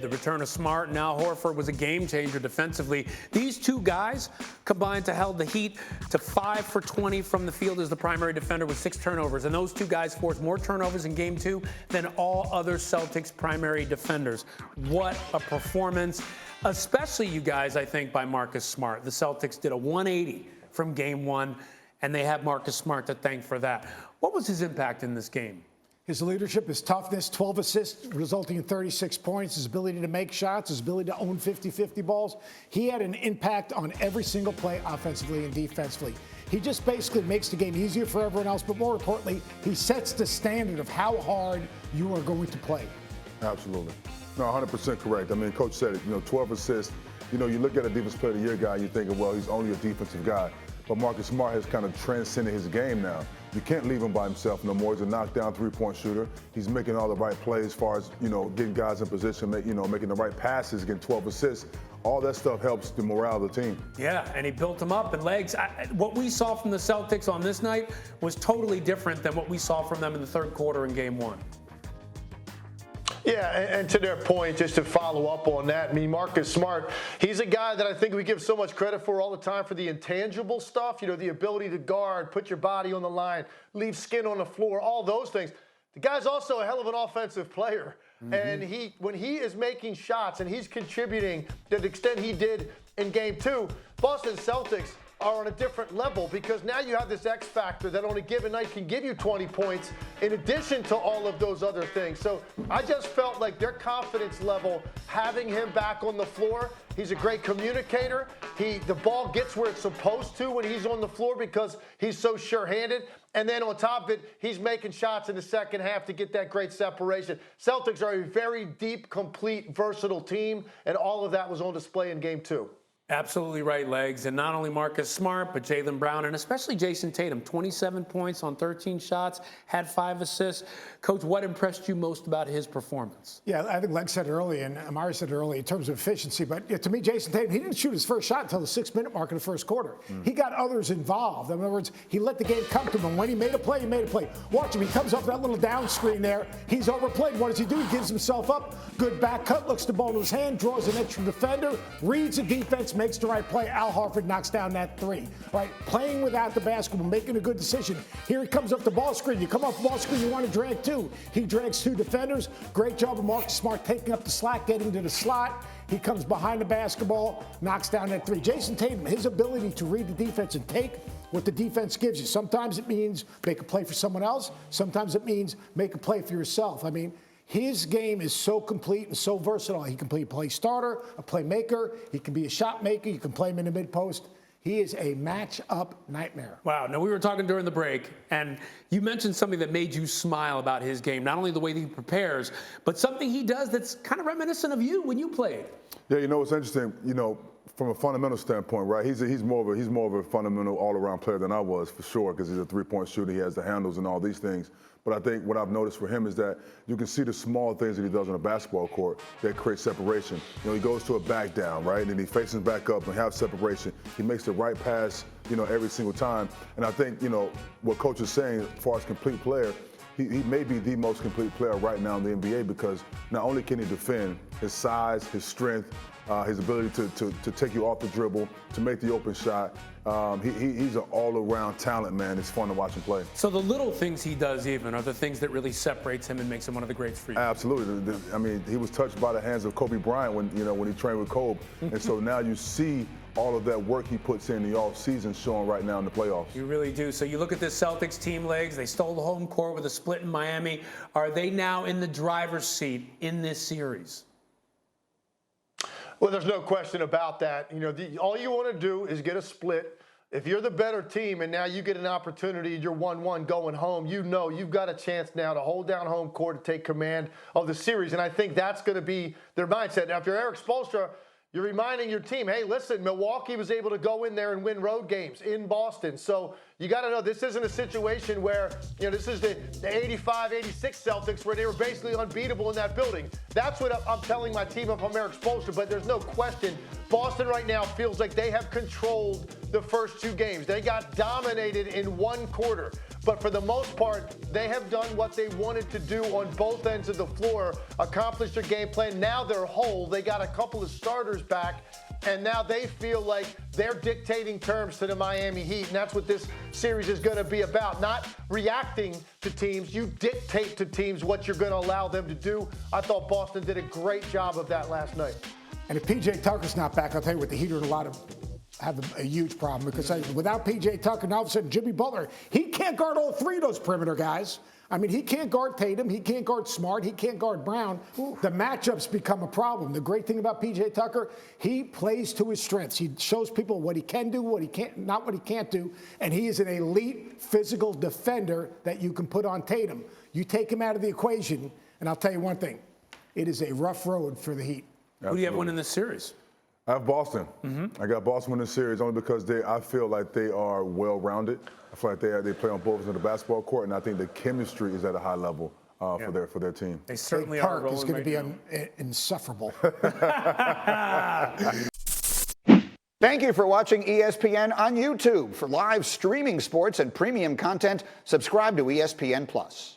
The return of Smart and Al Horford was a game changer defensively. These two guys combined to held the Heat to 5 for 20 from the field as the primary defender with 6 turnovers. And those two guys forced more turnovers in game 2 than all other Celtics primary defenders. What a performance, especially you guys, I think, by Marcus Smart. The Celtics did a 180 from game 1, and they have Marcus Smart to thank for that. What was his impact in this game? His leadership, his toughness, 12 assists, resulting in 36 points, his ability to make shots, his ability to own 50-50 balls. He had an impact on every single play offensively and defensively. He just basically makes the game easier for everyone else, but more importantly, he sets the standard of how hard you are going to play. Absolutely. No, 100% correct. I mean, Coach said it, 12 assists. You look at a Defensive Player of the Year guy, you're thinking, well, he's only a defensive guy. But Marcus Smart has kind of transcended his game now. You can't leave him by himself no more. He's a knockdown three-point shooter. He's making all the right plays as far as, getting guys in position, making the right passes, getting 12 assists. All that stuff helps the morale of the team. Yeah, and he built them up in legs. What we saw from the Celtics on this night was totally different than what we saw from them in the third quarter in game 1. Yeah, and to their point, just to follow up on that, Marcus Smart, he's a guy that I think we give so much credit for all the time for the intangible stuff, the ability to guard, put your body on the line, leave skin on the floor, all those things. The guy's also a hell of an offensive player. Mm-hmm. And when he is making shots and he's contributing to the extent he did in game 2, Boston Celtics are on a different level because now you have this X factor that on a given night can give you 20 points in addition to all of those other things. So I just felt like their confidence level, having him back on the floor, he's a great communicator. The ball gets where it's supposed to when he's on the floor because he's so sure-handed. And then on top of it, he's making shots in the second half to get that great separation. Celtics are a very deep, complete, versatile team, and all of that was on display in game 2. Absolutely right, Legs. And not only Marcus Smart, but Jaylen Brown, and especially Jason Tatum. 27 points on 13 shots, had 5 assists. Coach, what impressed you most about his performance? Yeah, I think Legs said it early, and Amar'e said it early in terms of efficiency. But to me, Jason Tatum, he didn't shoot his first shot until the 6-minute mark in the first quarter. He got others involved. In other words, he let the game come to him. When he made a play, he made a play. Watch him. He comes up that little down screen there. He's overplayed. What does he do? He gives himself up. Good back cut, looks the ball to his hand, draws an extra defender, reads the defense, makes the right play. Al Horford knocks down that 3. Right, playing without the basketball, making a good decision. Here he comes up the ball screen. You come off the ball screen, you want to drag 2. He drags 2 defenders. Great job of Marcus Smart taking up the slack, getting to the slot. He comes behind the basketball, knocks down that 3. Jason Tatum, his ability to read the defense and take what the defense gives you. Sometimes it means make a play for someone else. Sometimes it means make a play for yourself. I mean, his game is so complete and so versatile. He can play starter, a playmaker. He can be a shot maker. You can play him in the mid-post. He is a match-up nightmare. Wow. Now, we were talking during the break, and you mentioned something that made you smile about his game, not only the way that he prepares, but something he does that's kind of reminiscent of you when you played. Yeah, it's interesting, from a fundamental standpoint, right? He's more of a fundamental all-around player than I was, for sure, because he's a three-point shooter. He has the handles and all these things. But I think what I've noticed for him is that you can see the small things that he does on a basketball court that create separation. He goes to a back down, right? And then he faces back up and have separation. He makes the right pass, every single time. And I think, what Coach is saying as far as complete player, he may be the most complete player right now in the NBA because not only can he defend, his size, his strength, his ability to take you off the dribble, to make the open shot. He's an all-around talent, man. It's fun to watch him play. So the little things he does even are the things that really separates him and makes him one of the greats for you. Absolutely. I mean, he was touched by the hands of Kobe Bryant when he trained with Kobe. And so now you see all of that work he puts in the offseason showing right now in the playoffs. You really do. So you look at this Celtics team, Legs. They stole the home court with a split in Miami. Are they now in the driver's seat in this series? Well, there's no question about that. All you want to do is get a split. If you're the better team and now you get an opportunity, you're 1-1 going home, you've got a chance now to hold down home court to take command of the series. And I think that's going to be their mindset. Now, if you're Eric Spoelstra, you're reminding your team, hey, listen, Milwaukee was able to go in there and win road games in Boston. So you got to know this isn't a situation where, this is the 85-86 Celtics where they were basically unbeatable in that building. That's what I'm telling my team if I'm Eric Spoelstra, but there's no question. Boston right now feels like they have controlled the first 2 games. They got dominated in one quarter But for the most part, they have done what they wanted to do on both ends of the floor, accomplished their game plan. Now they're whole. They got a couple of starters back, and now they feel like they're dictating terms to the Miami Heat, and that's what this series is going to be about. Not reacting to teams. You dictate to teams what you're going to allow them to do. I thought Boston did a great job of that last night. And if P.J. Tucker's not back, I'll tell you what, the Heat are have a huge problem because without P.J. Tucker, and all of a sudden Jimmy Butler, he can't guard all three of those perimeter guys. I mean, he can't guard Tatum, he can't guard Smart, he can't guard Brown. The matchups become a problem. The great thing about P.J. Tucker, he plays to his strengths. He shows people what he can do, what he can't, not what he can't do, and he is an elite physical defender that you can put on Tatum. You take him out of the equation, and I'll tell you one thing, it is a rough road for the Heat. Who do you have winning this series? I have Boston. I got Boston winning the series only because I feel like they are well-rounded. I feel like they play on both ends of the basketball court, and I think the chemistry is at a high level for their team. They certainly Big are. Park is going to be insufferable. Thank you for watching ESPN on YouTube. For live streaming sports and premium content, subscribe to ESPN+.